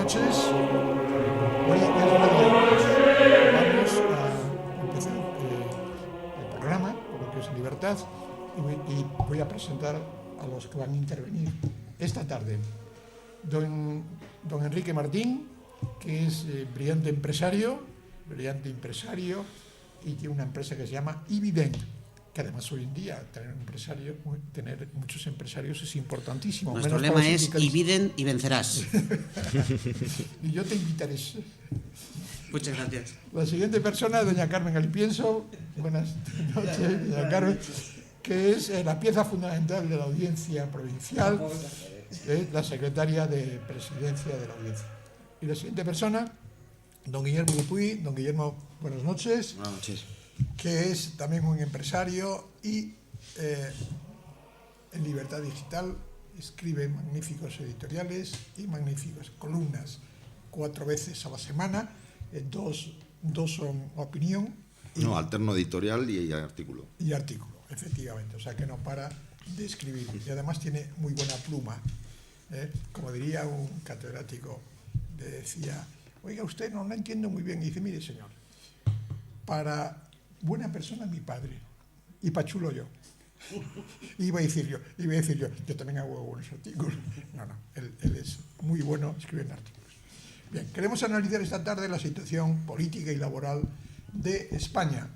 noches. Hoy es vamos a empezar el programa, lo que es Libertad, y voy a presentar a los que van a intervenir esta tarde. Don Enrique Martín, que es brillante empresario y tiene una empresa que se llama Ivident, que además hoy en día tener muchos empresarios es importantísimo. Nuestro lema es Ivident y vencerás. Y yo te invitaré. Muchas gracias. La siguiente persona, doña Carmen Alipienso. Buenas noches, doña Carmen, que es la pieza fundamental de la audiencia provincial, es la secretaria de presidencia de la audiencia. Y la siguiente persona, don Guillermo Dupuy. Don Guillermo, buenas noches. Buenas noches. Que es también un empresario y en Libertad Digital escribe magníficos editoriales y magníficas columnas 4 veces a la semana, dos son opinión. Alterno editorial y artículo. Y artículo, efectivamente, o sea que no para de escribir y además tiene muy buena pluma. Como diría un catedrático, le decía, oiga, usted no entiendo muy bien, y dice, mire señor, para buena persona mi padre y pachulo yo. Iba a decir yo también hago buenos artículos. No, él es muy bueno escribiendo artículos. Bien, queremos analizar esta tarde la situación política y laboral de España.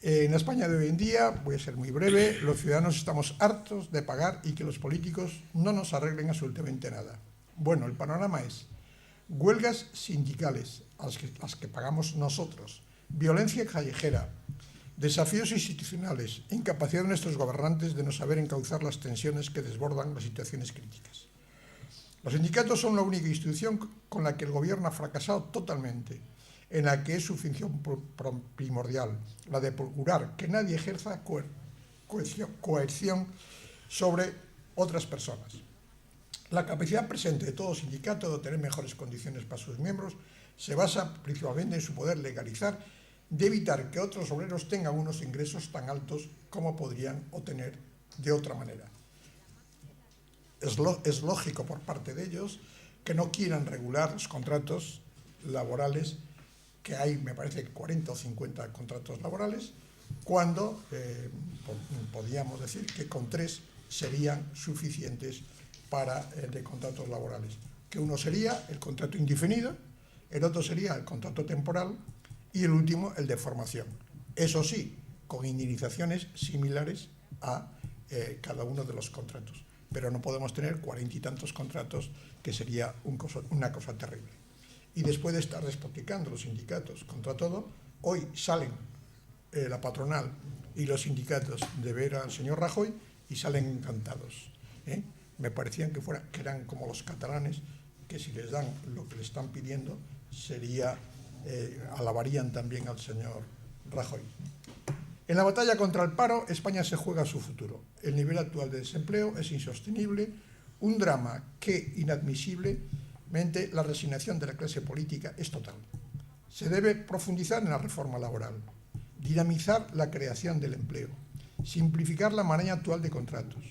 En la España de hoy en día, voy a ser muy breve, los ciudadanos estamos hartos de pagar y que los políticos no nos arreglen absolutamente nada. Bueno, el panorama es huelgas sindicales, las que pagamos nosotros, violencia callejera, desafíos institucionales, incapacidad de nuestros gobernantes de no saber encauzar las tensiones que desbordan las situaciones críticas. Los sindicatos son la única institución con la que el gobierno ha fracasado totalmente, en la que es su función primordial, la de procurar que nadie ejerza coerción sobre otras personas. La capacidad presente de todo sindicato de obtener mejores condiciones para sus miembros se basa principalmente en su poder legalizar, de evitar que otros obreros tengan unos ingresos tan altos como podrían obtener de otra manera. Es lógico por parte de ellos que no quieran regular los contratos laborales, que hay, me parece, 40 o 50 contratos laborales, cuando podríamos decir que con 3 serían suficientes para de contratos laborales. Que uno sería el contrato indefinido, el otro sería el contrato temporal y el último el de formación. Eso sí, con indemnizaciones similares a cada uno de los contratos. Pero no podemos tener 40 y tantos contratos, que sería una cosa terrible. Y después de estar despotricando los sindicatos contra todo, hoy salen la patronal y los sindicatos de ver al señor Rajoy y salen encantados. Me parecían que eran como los catalanes, que si les dan lo que le están pidiendo, alabarían también al señor Rajoy. En la batalla contra el paro, España se juega su futuro. El nivel actual de desempleo es insostenible, un drama que, inadmisiblemente, la resignación de la clase política es total. Se debe profundizar en la reforma laboral, dinamizar la creación del empleo, simplificar la maraña actual de contratos,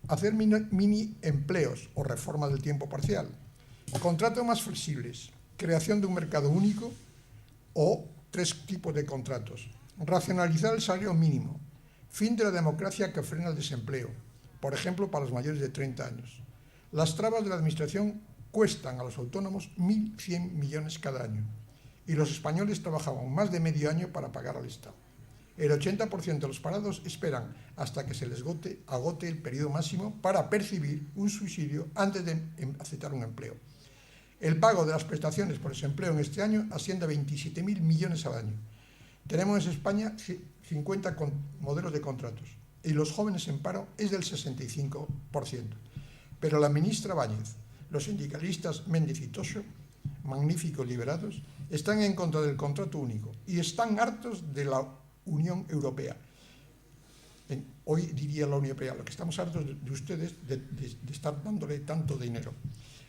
hacer mini empleos o reforma del tiempo parcial, contratos más flexibles, creación de un mercado único o 3 tipos de contratos, racionalizar el salario mínimo, fin de la democracia que frena el desempleo, por ejemplo, para los mayores de 30 años. Las trabas de la administración cuestan a los autónomos 1.100 millones cada año y los españoles trabajaban más de medio año para pagar al Estado. El 80% de los parados esperan hasta que se les agote el periodo máximo para percibir un subsidio antes de aceptar un empleo. El pago de las prestaciones por desempleo en este año asciende a 27.000 millones al año. Tenemos en España 50 modelos de contratos y los jóvenes en paro es del 65%. Pero la ministra Báñez, los sindicalistas Méndez y Toso, magníficos liberados, están en contra del contrato único y están hartos de la Unión Europea. Hoy diría la Unión Europea, lo que estamos hartos de ustedes de estar dándole tanto dinero.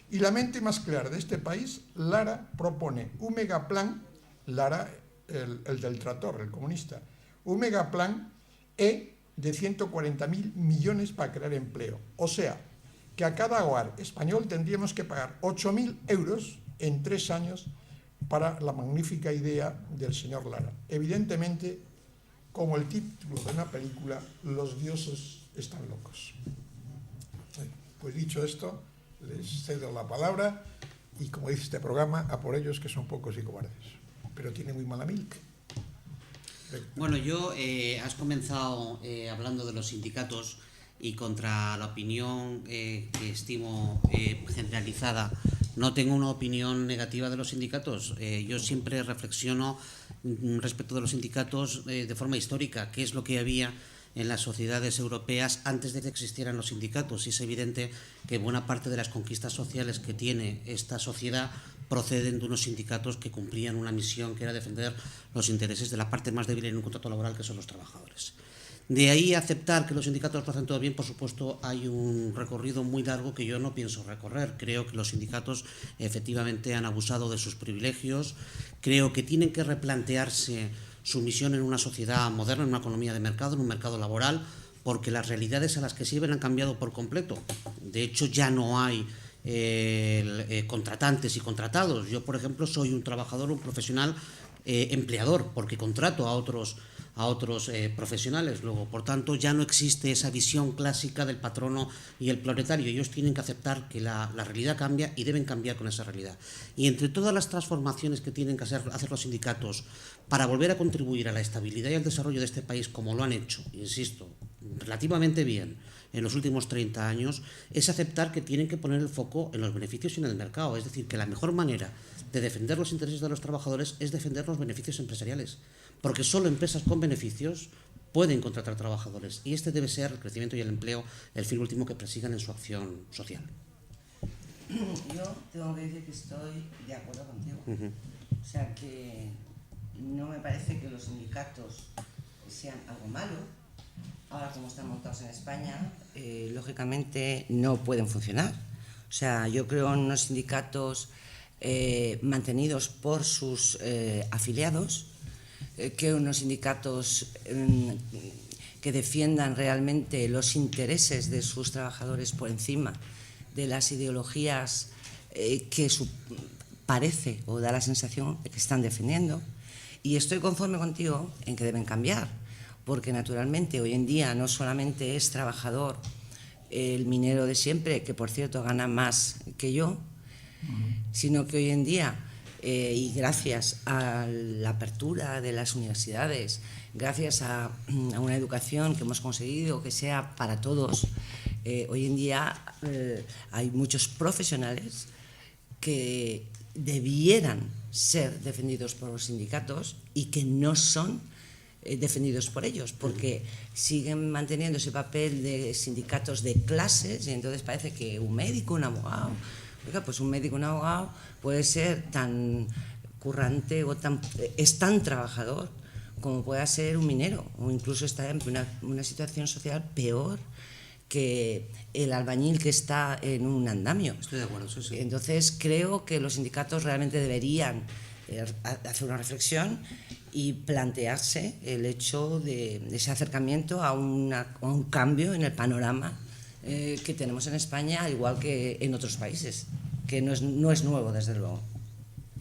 Y la mente más clara de este país, Lara, propone un megaplan, Lara, el del tractor, el comunista, un megaplan de 140.000 millones para crear empleo. O sea, que a cada hogar español tendríamos que pagar 8.000 euros en 3 años para la magnífica idea del señor Lara. Evidentemente, como el título de una película, los dioses están locos. Pues dicho esto, les cedo la palabra y, como dice este programa, a por ellos que son pocos y cobardes. Pero tiene muy mala milk. Bueno, has comenzado hablando de los sindicatos y contra la opinión que estimo generalizada. No tengo una opinión negativa de los sindicatos. Yo siempre reflexiono respecto de los sindicatos de forma histórica, qué es lo que había en las sociedades europeas antes de que existieran los sindicatos. Y es evidente que buena parte de las conquistas sociales que tiene esta sociedad proceden de unos sindicatos que cumplían una misión que era defender los intereses de la parte más débil en un contrato laboral, que son los trabajadores. De ahí a aceptar que los sindicatos lo hacen todo bien, por supuesto, hay un recorrido muy largo que yo no pienso recorrer. Creo que los sindicatos efectivamente han abusado de sus privilegios. Creo que tienen que replantearse su misión en una sociedad moderna, en una economía de mercado, en un mercado laboral, porque las realidades a las que sirven han cambiado por completo. De hecho, ya no hay contratantes y contratados. Yo, por ejemplo, soy un trabajador, un profesional empleador, porque contrato a otros profesionales. Luego, por tanto, ya no existe esa visión clásica del patrono y el proletario. Ellos tienen que aceptar que la realidad cambia y deben cambiar con esa realidad. Y entre todas las transformaciones que tienen que hacer los sindicatos para volver a contribuir a la estabilidad y al desarrollo de este país, como lo han hecho, insisto, relativamente bien en los últimos 30 años, es aceptar que tienen que poner el foco en los beneficios y en el mercado. Es decir, que la mejor manera de defender los intereses de los trabajadores es defender los beneficios empresariales, porque solo empresas con beneficios pueden contratar trabajadores, y este debe ser el crecimiento y el empleo el fin último que persigan en su acción social. Yo tengo que decir que estoy de acuerdo contigo. O sea, que no me parece que los sindicatos sean algo malo. Ahora, como están montados en España, lógicamente no pueden funcionar. O sea, yo creo en unos sindicatos mantenidos por sus afiliados, que unos sindicatos que defiendan realmente los intereses de sus trabajadores por encima de las ideologías que parece o da la sensación de que están defendiendo. Y estoy conforme contigo en que deben cambiar, porque naturalmente hoy en día no solamente es trabajador el minero de siempre, que por cierto gana más que yo, sino que hoy en día, y gracias a la apertura de las universidades, gracias a una educación que hemos conseguido que sea para todos, hoy en día hay muchos profesionales que debieran ser defendidos por los sindicatos y que no son defendidos por ellos, porque siguen manteniendo ese papel de sindicatos de clases, y entonces parece que un médico, un abogado, pues un médico, un abogado puede ser tan currante o es tan trabajador como pueda ser un minero, o incluso está en una situación social peor que el albañil que está en un andamio. Estoy de acuerdo, sí, sí. Entonces creo que los sindicatos realmente deberían hacer una reflexión y plantearse el hecho de ese acercamiento a un cambio en el panorama que tenemos en España, al igual que en otros países, que no es nuevo, desde luego.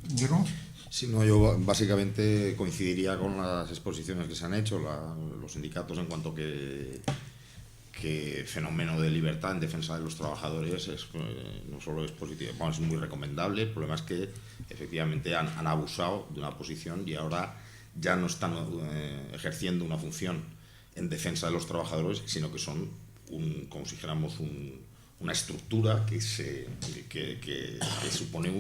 ¿Diego? Sí, no, yo básicamente coincidiría con las exposiciones que se han hecho los sindicatos en cuanto que fenómeno de libertad en defensa de los trabajadores no solo es positivo, es muy recomendable. El problema es que efectivamente han abusado de una posición y ahora ya no están ejerciendo una función en defensa de los trabajadores, sino que son como si dijéramos una estructura que supone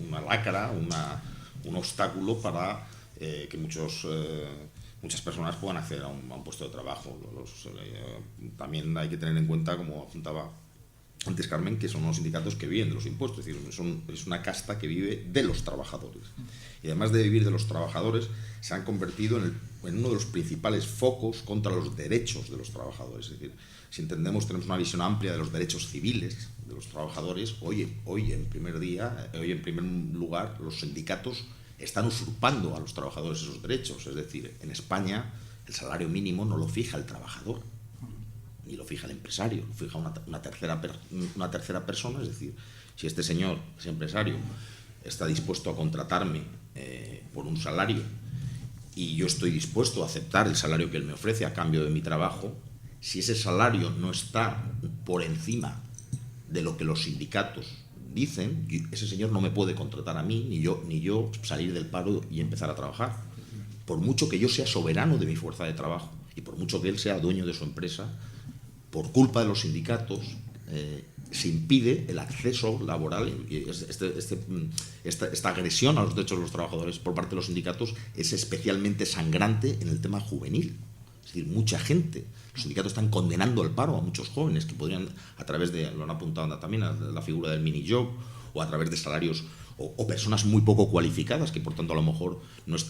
una lacra, un obstáculo para que muchas personas puedan acceder a un puesto de trabajo. También hay que tener en cuenta, como apuntaba antes Carmen, que son unos sindicatos que viven de los impuestos, es decir, es una casta que vive de los trabajadores. Y además de vivir de los trabajadores, se han convertido en uno de los principales focos contra los derechos de los trabajadores. Es decir, si tenemos una visión amplia de los derechos civiles de los trabajadores, hoy en primer lugar, los sindicatos están usurpando a los trabajadores esos derechos. Es decir, en España el salario mínimo no lo fija el trabajador, ni lo fija el empresario, lo fija una tercera persona. Es decir, si este señor, ese empresario, está dispuesto a contratarme por un salario y yo estoy dispuesto a aceptar el salario que él me ofrece a cambio de mi trabajo, si ese salario no está por encima de lo que los sindicatos dicen, ese señor no me puede contratar a mí, ni yo salir del paro y empezar a trabajar. Por mucho que yo sea soberano de mi fuerza de trabajo y por mucho que él sea dueño de su empresa, por culpa de los sindicatos se impide el acceso laboral. Esta agresión a los derechos de los trabajadores por parte de los sindicatos es especialmente sangrante en el tema juvenil. Es decir, mucha gente, los sindicatos están condenando al paro a muchos jóvenes que podrían, a través de, lo han apuntado también, a la figura del mini job o a través de salarios o personas muy poco cualificadas que por tanto a lo mejor no se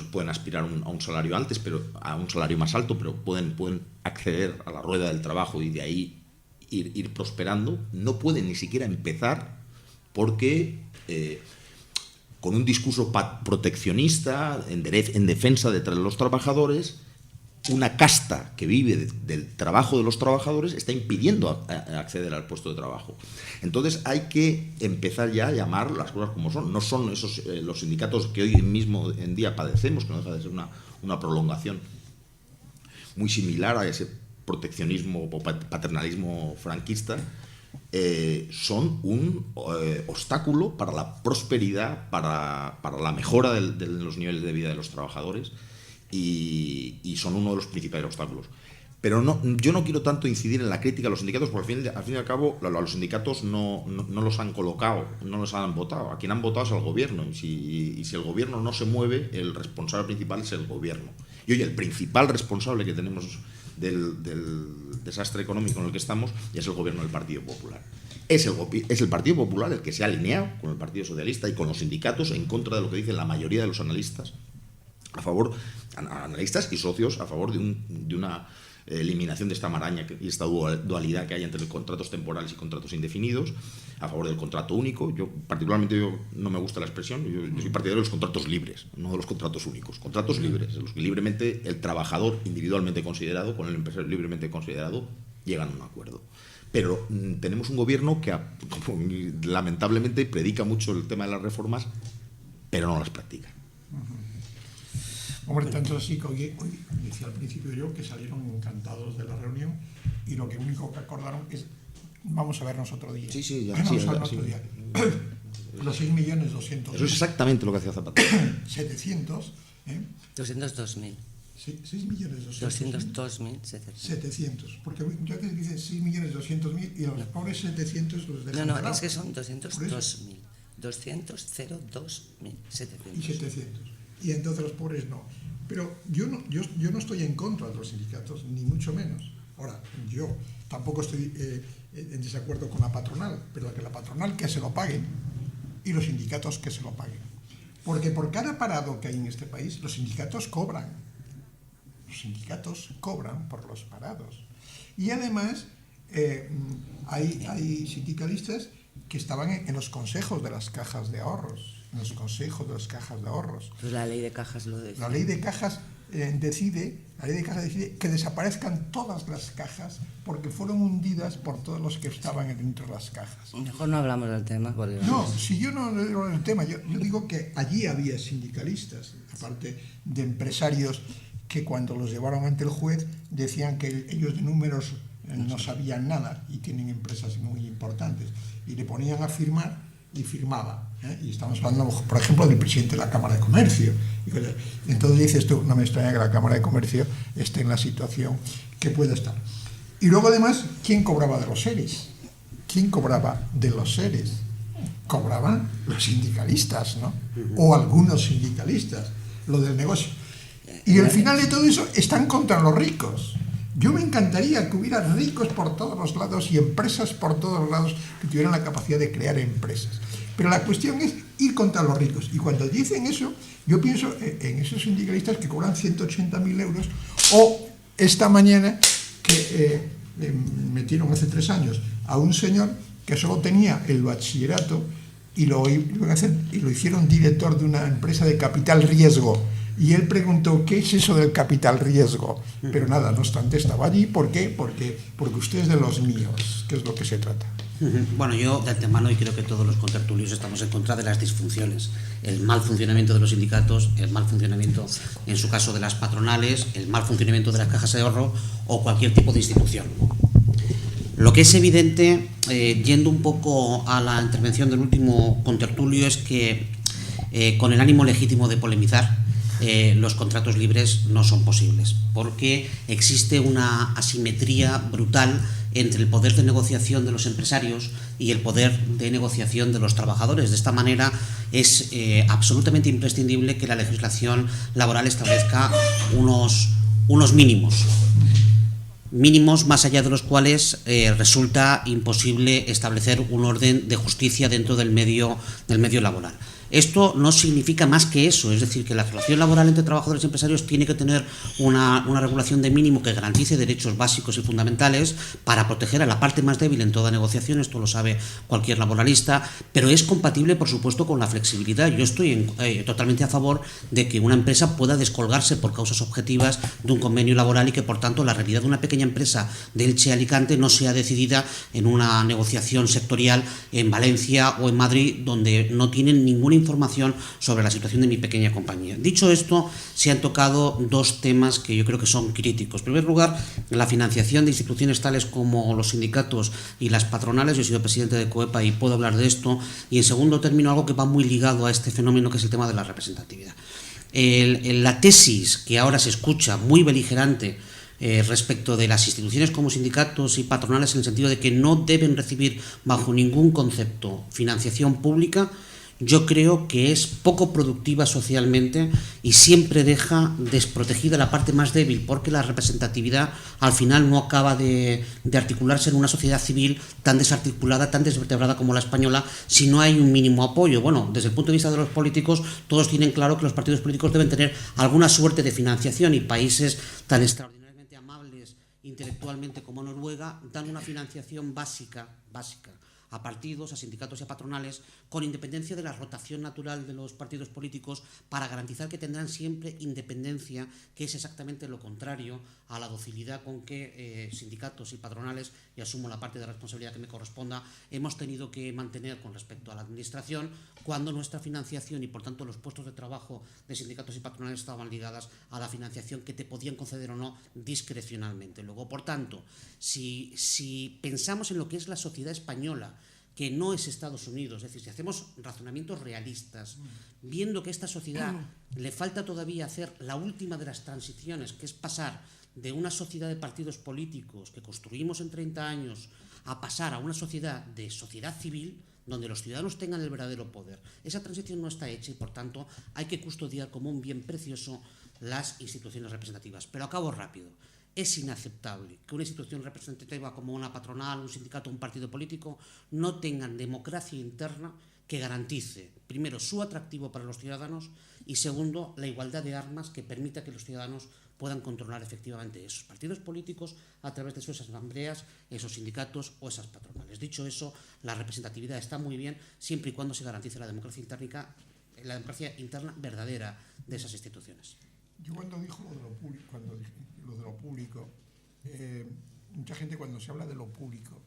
pueden aspirar a un salario antes, pero a un salario más alto, pero pueden acceder a la rueda del trabajo y de ahí ir prosperando. No pueden ni siquiera empezar porque con un discurso proteccionista en defensa de los trabajadores, una casta que vive del trabajo de los trabajadores está impidiendo acceder al puesto de trabajo. Entonces hay que empezar ya a llamar las cosas como son. No son esos los sindicatos que hoy mismo en día padecemos, que no deja de ser una prolongación muy similar a ese proteccionismo o paternalismo franquista. Son un obstáculo para la prosperidad, para la mejora de los niveles de vida de los trabajadores. Y son uno de los principales obstáculos. Pero yo no quiero tanto incidir en la crítica a los sindicatos, porque al fin y al cabo a los sindicatos no los han colocado, no los han votado. A quien han votado es al gobierno, y si el gobierno no se mueve, el responsable principal es el gobierno. Y hoy el principal responsable que tenemos del desastre económico en el que estamos es el gobierno del Partido Popular. Es el Partido Popular el que se ha alineado con el Partido Socialista y con los sindicatos en contra de lo que dicen la mayoría de los analistas, analistas y socios a favor de una eliminación de esta maraña y esta dualidad que hay entre los contratos temporales y contratos indefinidos, a favor del contrato único. Particularmente no me gusta la expresión, yo soy partidario de los contratos libres, no de los contratos únicos. Contratos libres, en los que libremente el trabajador individualmente considerado con el empresario libremente considerado llegan a un acuerdo. Pero tenemos un gobierno que lamentablemente predica mucho el tema de las reformas, pero no las practica. Hombre, tanto así que hoy decía al principio yo que salieron encantados de la reunión y lo único que acordaron es vamos a vernos otro día. Sí, ya. Vamos a vernos otro día. Los 6.200.000. Eso es exactamente lo que hacía Zapatero. 700. 202.000. Sí, 6.200.000. 700. Porque yo que dice 6.200.000 y los pobres 700 los dejan de lado. No, es que son 202.000. 202.700. Y 700. Y entonces los pobres no. Pero yo no estoy en contra de los sindicatos, ni mucho menos. Ahora, yo tampoco estoy en desacuerdo con la patronal, pero que la patronal que se lo pague y los sindicatos que se lo paguen. Porque por cada parado que hay en este país, los sindicatos cobran. Los sindicatos cobran por los parados. Y además hay sindicalistas que estaban en los consejos de las cajas de ahorros. En los consejos de las cajas de ahorros. Pues la ley de cajas lo decide. La ley de cajas decide que desaparezcan todas las cajas porque fueron hundidas por todos los que estaban dentro de las cajas. Mejor no hablamos del tema. Porque no, si yo no hablo del tema, yo digo que allí había sindicalistas, aparte de empresarios que cuando los llevaron ante el juez decían que ellos de números no sabían nada y tienen empresas muy importantes y le ponían a firmar y firmaba. Y estamos hablando, por ejemplo, del presidente de la Cámara de Comercio. Entonces dices tú, no me extraña que la Cámara de Comercio esté en la situación que pueda estar. Y luego además, ¿quién cobraba de los seres? ¿Quién cobraba de los seres? Cobraban los sindicalistas, ¿no? O algunos sindicalistas, lo del negocio. Y al final de todo eso están contra los ricos. Yo me encantaría que hubiera ricos por todos los lados y empresas por todos los lados que tuvieran la capacidad de crear empresas. Pero la cuestión es ir contra los ricos. Y cuando dicen eso, yo pienso en esos sindicalistas que cobran 180.000 euros o esta mañana que metieron hace 3 años a un señor que solo tenía el bachillerato y lo hicieron director de una empresa de capital riesgo Y él preguntó, ¿qué es eso del capital riesgo? Pero nada, no obstante, estaba allí. ¿Por qué? Porque usted es de los míos, que es lo que se trata. Bueno, yo de antemano, y creo que todos los contertulios estamos en contra de las disfunciones, el mal funcionamiento de los sindicatos, el mal funcionamiento, en su caso, de las patronales, el mal funcionamiento de las cajas de ahorro o cualquier tipo de institución. Lo que es evidente, yendo un poco a la intervención del último contertulio, es que con el ánimo legítimo de polemizar, los contratos libres no son posibles, porque existe una asimetría brutal entre el poder de negociación de los empresarios y el poder de negociación de los trabajadores. De esta manera es absolutamente imprescindible que la legislación laboral establezca unos mínimos más allá de los cuales resulta imposible establecer un orden de justicia dentro del medio laboral. Esto no significa más que eso, es decir, que la relación laboral entre trabajadores y empresarios tiene que tener una regulación de mínimo que garantice derechos básicos y fundamentales para proteger a la parte más débil en toda negociación, esto lo sabe cualquier laboralista, pero es compatible, por supuesto, con la flexibilidad. Yo estoy totalmente a favor de que una empresa pueda descolgarse por causas objetivas de un convenio laboral y que, por tanto, la realidad de una pequeña empresa de Elche Alicante no sea decidida en una negociación sectorial en Valencia o en Madrid, donde no tienen ninguna información sobre la situación de mi pequeña compañía. Dicho esto, se han tocado dos temas que yo creo que son críticos. En primer lugar, la financiación de instituciones tales como los sindicatos y las patronales. Yo he sido presidente de COEPA y puedo hablar de esto. Y en segundo término, algo que va muy ligado a este fenómeno, que es el tema de la representatividad. La tesis que ahora se escucha muy beligerante respecto de las instituciones como sindicatos y patronales, en el sentido de que no deben recibir bajo ningún concepto financiación pública, yo creo que es poco productiva socialmente y siempre deja desprotegida la parte más débil, porque la representatividad al final no acaba de articularse en una sociedad civil tan desarticulada, tan desvertebrada como la española, si no hay un mínimo apoyo. Bueno, desde el punto de vista de los políticos, todos tienen claro que los partidos políticos deben tener alguna suerte de financiación, y países tan extraordinariamente amables intelectualmente como Noruega dan una financiación básica a partidos, a sindicatos y a patronales, con independencia de la rotación natural de los partidos políticos, para garantizar que tendrán siempre independencia, que es exactamente lo contrario a la docilidad con que sindicatos y patronales, y asumo la parte de responsabilidad que me corresponda, hemos tenido que mantener con respecto a la administración, cuando nuestra financiación y por tanto los puestos de trabajo de sindicatos y patronales estaban ligadas a la financiación que te podían conceder o no discrecionalmente. Luego, por tanto, si pensamos en lo que es la sociedad española, que no es Estados Unidos, es decir, si hacemos razonamientos realistas, viendo que a esta sociedad le falta todavía hacer la última de las transiciones, que es pasar de una sociedad de partidos políticos que construimos en 30 años a pasar a una sociedad de sociedad civil, donde los ciudadanos tengan el verdadero poder. Esa transición no está hecha y, por tanto, hay que custodiar como un bien precioso las instituciones representativas. Pero acabo rápido. Es inaceptable que una institución representativa como una patronal, un sindicato, un partido político no tengan democracia interna que garantice, primero, su atractivo para los ciudadanos y, segundo, la igualdad de armas que permita que los ciudadanos puedan controlar efectivamente esos partidos políticos a través de sus asambleas, esos sindicatos o esas patronales. Dicho eso, la representatividad está muy bien siempre y cuando se garantice la democracia interna verdadera de esas instituciones. Yo cuando dijo lo de lo público, mucha gente, cuando se habla de lo público,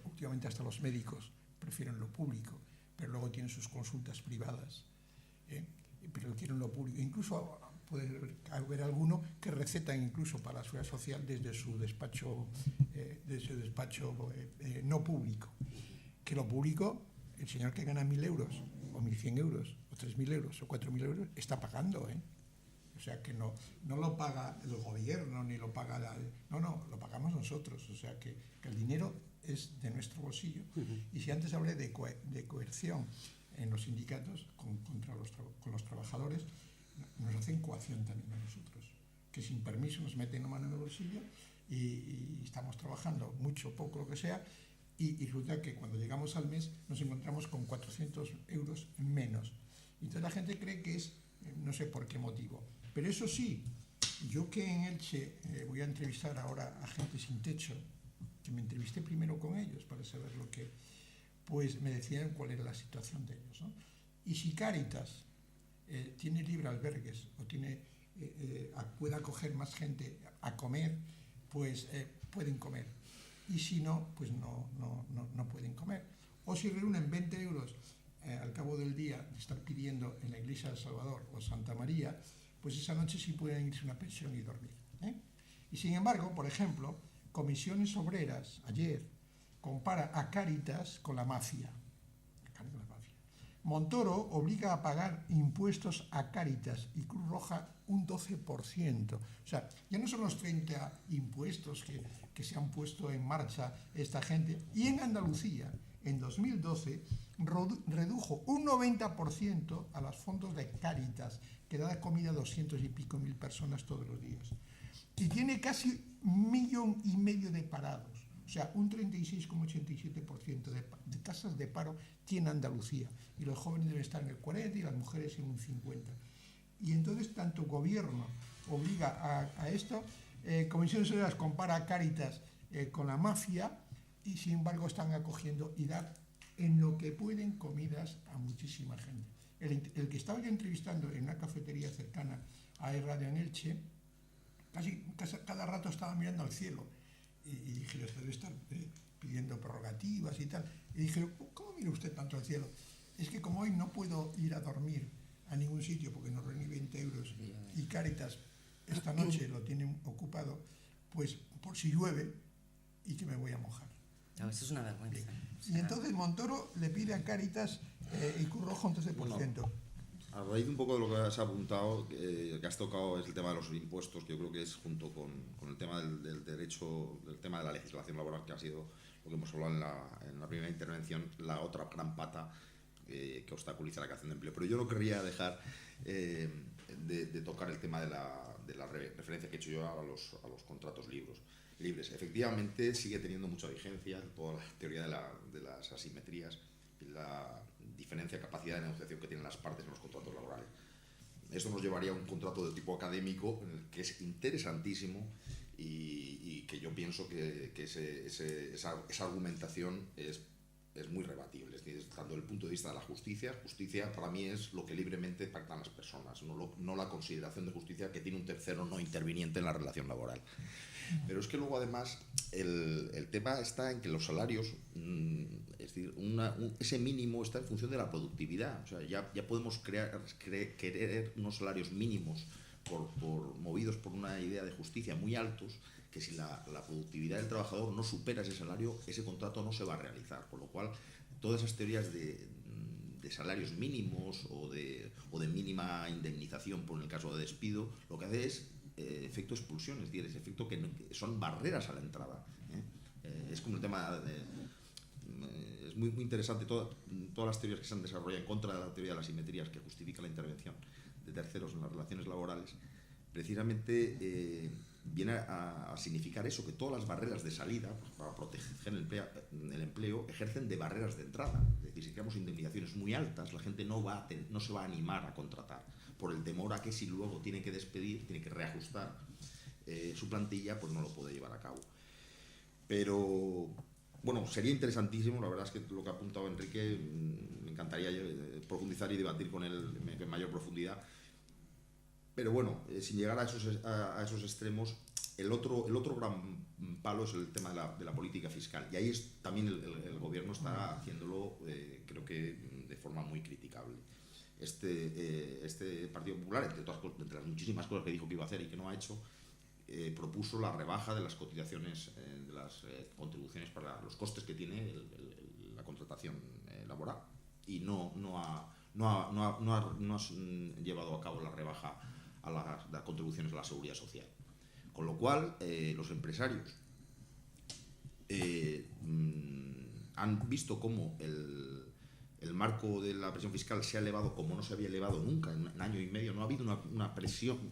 últimamente hasta los médicos prefieren lo público, pero luego tienen sus consultas privadas, pero quieren lo público. Incluso puede haber alguno que recetan incluso para la seguridad social desde su despacho, no público. Que lo público, el señor que gana 1.000 euros, o 1.100 euros, o 3.000 euros, o 4.000 euros, está pagando, O sea, que no lo paga el gobierno, ni lo paga lo pagamos nosotros. O sea, que el dinero es de nuestro bolsillo. Y si antes hablé de coerción en los sindicatos con los trabajadores, nos hacen coacción también a nosotros, que sin permiso nos meten la mano en el bolsillo y estamos trabajando mucho, poco, lo que sea, y resulta que cuando llegamos al mes nos encontramos con 400 euros menos. Entonces la gente cree que es, no sé por qué motivo. Pero eso sí, yo que en Elche voy a entrevistar ahora a gente sin techo, que me entrevisté primero con ellos para saber lo que, pues me decían cuál era la situación de ellos, ¿no? Y si Cáritas tiene libre albergues o puede acoger más gente a comer, pues pueden comer. Y si no, pues no pueden comer. O si reúnen 20 euros al cabo del día de estar pidiendo en la iglesia de Salvador o Santa María, pues esa noche sí pueden irse a una pensión y dormir. Y sin embargo, por ejemplo, Comisiones Obreras, ayer, compara a Cáritas con la mafia. Montoro obliga a pagar impuestos a Cáritas y Cruz Roja un 12%. O sea, ya no son los 30 impuestos que se han puesto en marcha esta gente. Y en Andalucía, en 2012, redujo un 90% a los fondos de Cáritas, que da comida a 200 y pico mil personas todos los días. Y tiene casi 1,5 millones de parados. O sea, un 36,87% de tasas de paro tiene Andalucía. Y los jóvenes deben estar en el 40% y las mujeres en un 50%. Y entonces, tanto gobierno obliga a esto, Comisiones Obreras compara a Cáritas con la mafia, y sin embargo están acogiendo y dar en lo que pueden comidas a muchísima gente. El que estaba yo entrevistando en una cafetería cercana a Radio en Elche, cada rato estaba mirando al cielo. Y dije, usted debe estar pidiendo prerrogativas y tal. Y dije, ¿cómo mira usted tanto al cielo? Es que como hoy no puedo ir a dormir a ningún sitio porque no reuní 20 euros y Cáritas esta noche lo tienen ocupado, pues por si llueve y que me voy a mojar. No, eso es una vergüenza. Y entonces Montoro le pide a Cáritas y Cruz Roja un 13%. Bueno, a raíz un poco de lo que has apuntado, que has tocado, es el tema de los impuestos, que yo creo que es junto con el tema del derecho, el tema de la legislación laboral, que ha sido lo que hemos hablado en la primera intervención, la otra gran pata que obstaculiza la creación de empleo. Pero yo no querría dejar de tocar el tema de la referencia que he hecho yo a los contratos libres. Efectivamente, sigue teniendo mucha vigencia toda la teoría de las asimetrías y la diferencia de capacidad de negociación que tienen las partes en los contratos laborales. Esto nos llevaría a un contrato de tipo académico, en el que es interesantísimo y que yo pienso que esa argumentación es muy rebatible. Es decir, tanto desde el punto de vista de la justicia para mí es lo que libremente pactan las personas, no la consideración de justicia que tiene un tercero no interviniente en la relación laboral. Pero es que luego además el tema está en que los salarios, es decir, ese mínimo está en función de la productividad. O sea, ya podemos querer unos salarios mínimos movidos por una idea de justicia muy altos, que si la productividad del trabajador no supera ese salario, ese contrato no se va a realizar. Con lo cual, todas esas teorías de salarios mínimos o de mínima indemnización por el caso de despido, lo que hace es efecto expulsión, es decir, es efecto que son barreras a la entrada. Es como el tema es muy interesante todas las teorías que se han desarrollado en contra de la teoría de las simetrías que justifica la intervención de terceros en las relaciones laborales. Precisamente viene a significar eso, que todas las barreras de salida, pues, para proteger el empleo, ejercen de barreras de entrada. Es decir, si creamos indemnizaciones muy altas, la gente no se va a animar a contratar, por el temor a que si luego tiene que despedir, tiene que reajustar su plantilla, pues no lo puede llevar a cabo. Pero bueno, sería interesantísimo, la verdad es que lo que ha apuntado Enrique, me encantaría profundizar y debatir con él en mayor profundidad. Pero bueno, sin llegar a esos extremos, el otro gran palo es el tema de la política fiscal. Y ahí también el gobierno está haciéndolo, creo que de forma muy criticable. Este Partido Popular, entre las muchísimas cosas que dijo que iba a hacer y que no ha hecho, propuso la rebaja de las cotizaciones, de las contribuciones para los costes que tiene la contratación laboral. Y no ha llevado a cabo la rebaja a las contribuciones a la seguridad social. Con lo cual, los empresarios han visto cómo el marco de la presión fiscal se ha elevado como no se había elevado nunca en año y medio. No ha habido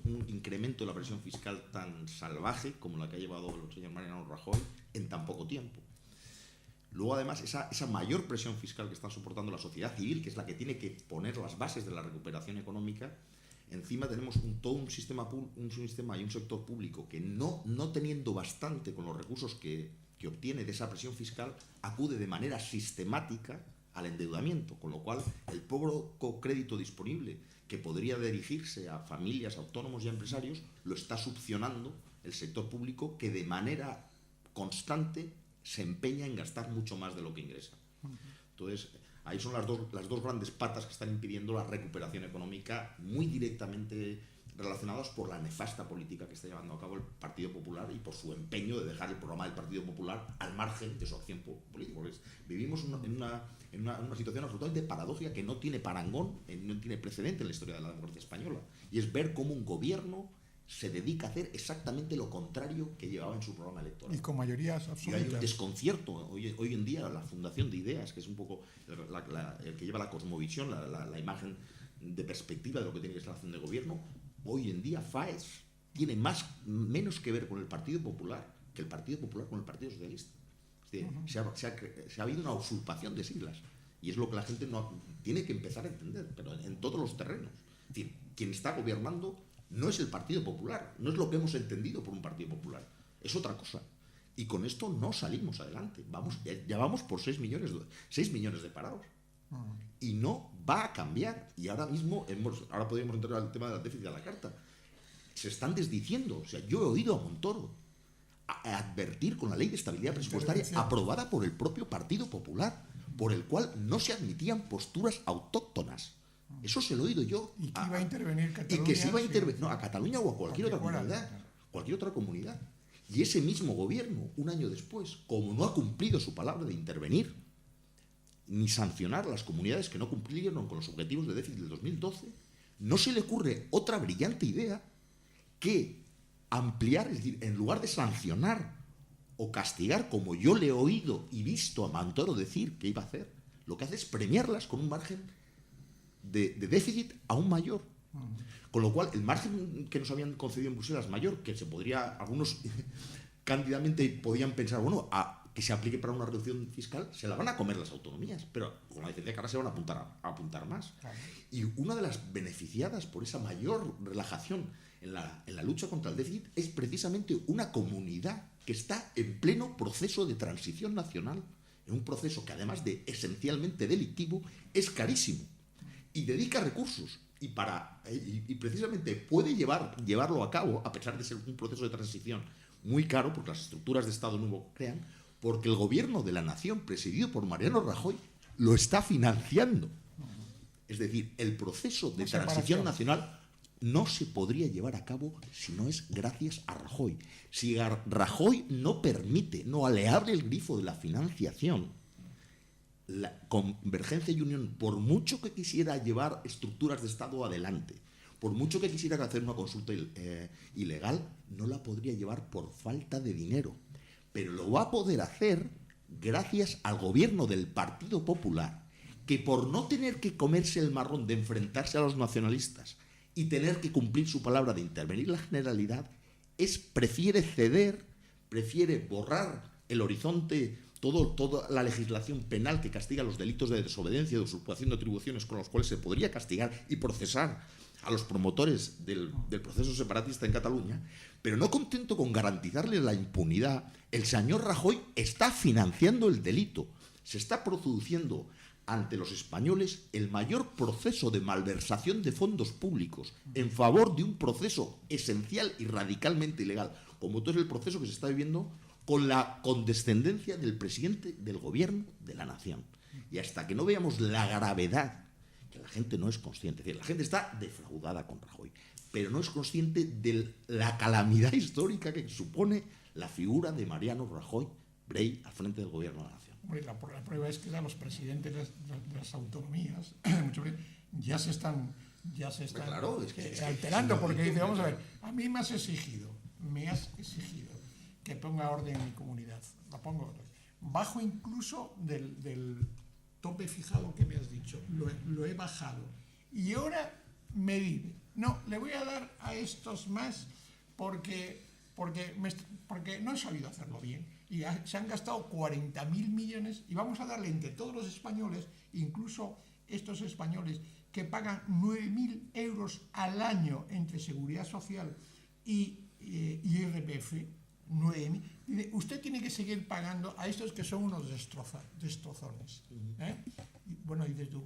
un incremento de la presión fiscal tan salvaje como la que ha llevado el señor Mariano Rajoy en tan poco tiempo. Luego, además, esa mayor presión fiscal que está soportando la sociedad civil, que es la que tiene que poner las bases de la recuperación económica, encima tenemos todo un sistema y un sector público que no teniendo bastante con los recursos que obtiene de esa presión fiscal, acude de manera sistemática al endeudamiento, con lo cual el poco crédito disponible que podría dirigirse a familias, autónomos y a empresarios lo está succionando el sector público, que de manera constante se empeña en gastar mucho más de lo que ingresa. Entonces, ahí son las dos grandes patas que están impidiendo la recuperación económica, muy directamente relacionadas por la nefasta política que está llevando a cabo el Partido Popular y por su empeño de dejar el programa del Partido Popular al margen de su acción política. Porque vivimos en una situación absolutamente paradójica que no tiene parangón, no tiene precedente en la historia de la democracia española, y es ver cómo un gobierno se dedica a hacer exactamente lo contrario que llevaba en su programa electoral. Y con mayorías Y absolutas. hay un desconcierto. Hoy en día la Fundación de Ideas, que es un poco el que lleva la cosmovisión, la imagen de perspectiva de lo que tiene que ser la acción de gobierno, hoy en día FAES tiene menos que ver con el Partido Popular que el Partido Popular con el Partido Socialista. Es decir, se ha habido una usurpación de siglas, y es lo que la gente no tiene que empezar a entender, pero en todos los terrenos. Es decir, quien está gobernando no es el Partido Popular, no es lo que hemos entendido por un Partido Popular, es otra cosa. Y con esto no salimos adelante. Ya vamos por 6 millones de parados. Y no va a cambiar. Y ahora mismo, ahora podríamos entrar al tema del déficit a la carta. Se están desdiciendo. O sea, yo he oído a Montoro a advertir con la ley de estabilidad presupuestaria aprobada por el propio Partido Popular, por el cual no se admitían posturas autóctonas. Eso se lo he oído yo. Y que iba a intervenir Cataluña. Y que se iba a intervenir, no, a Cataluña o a cualquier otra comunidad. Y ese mismo gobierno, un año después, como no ha cumplido su palabra de intervenir ni sancionar a las comunidades que no cumplieron con los objetivos de déficit del 2012, no se le ocurre otra brillante idea que ampliar, es decir, en lugar de sancionar o castigar, como yo le he oído y visto a Montoro decir que iba a hacer, lo que hace es premiarlas con un margen de déficit aún mayor. Con lo cual, el margen que nos habían concedido en Bruselas mayor, que se podría, algunos cándidamente podían pensar, bueno, que se aplique para una reducción fiscal, se la van a comer las autonomías, pero con la diferencia que ahora se van a apuntar más. Claro. Y una de las beneficiadas por esa mayor relajación en la lucha contra el déficit es precisamente una comunidad que está en pleno proceso de transición nacional, en un proceso que, además de esencialmente delictivo, es carísimo y dedica recursos. Y precisamente puede llevarlo a cabo, a pesar de ser un proceso de transición muy caro, porque las estructuras de Estado nuevo crean, porque el gobierno de la nación, presidido por Mariano Rajoy, lo está financiando. Es decir, el proceso de transición nacional no se podría llevar a cabo si no es gracias a Rajoy. Si Rajoy no permite, no le abre el grifo de la financiación, la Convergencia y Unión, por mucho que quisiera llevar estructuras de Estado adelante, por mucho que quisiera hacer una consulta ilegal, no la podría llevar por falta de dinero. Pero lo va a poder hacer gracias al gobierno del Partido Popular, que por no tener que comerse el marrón de enfrentarse a los nacionalistas y tener que cumplir su palabra de intervenir la Generalidad, prefiere ceder, prefiere borrar el horizonte, toda la legislación penal que castiga los delitos de desobediencia, de usurpación de atribuciones, con los cuales se podría castigar y procesar a los promotores del proceso separatista en Cataluña, pero no contento con garantizarle la impunidad, el señor Rajoy está financiando el delito. Se está produciendo ante los españoles el mayor proceso de malversación de fondos públicos en favor de un proceso esencial y radicalmente ilegal, como todo es el proceso que se está viviendo con la condescendencia del presidente del gobierno de la nación. Y hasta que no veamos la gravedad, que la gente no es consciente, es decir, la gente está defraudada con Rajoy, pero no es consciente de la calamidad histórica que supone la figura de Mariano Rajoy Brey al frente del gobierno de la nación. La prueba es que los presidentes de las autonomías muchas veces ya se están claro, alterando, porque dice, vamos a ver, a mí me has exigido que ponga orden en mi comunidad, la pongo bajo incluso del tope fijado que me has dicho, lo he bajado, y ahora me dice, no, le voy a dar a estos más porque no he sabido hacerlo bien, y se han gastado 40.000 millones, y vamos a darle entre todos los españoles, incluso estos españoles que pagan 9.000 euros al año entre Seguridad Social y IRPF, Dice, usted tiene que seguir pagando a estos que son unos destrozones. Y, bueno, y desde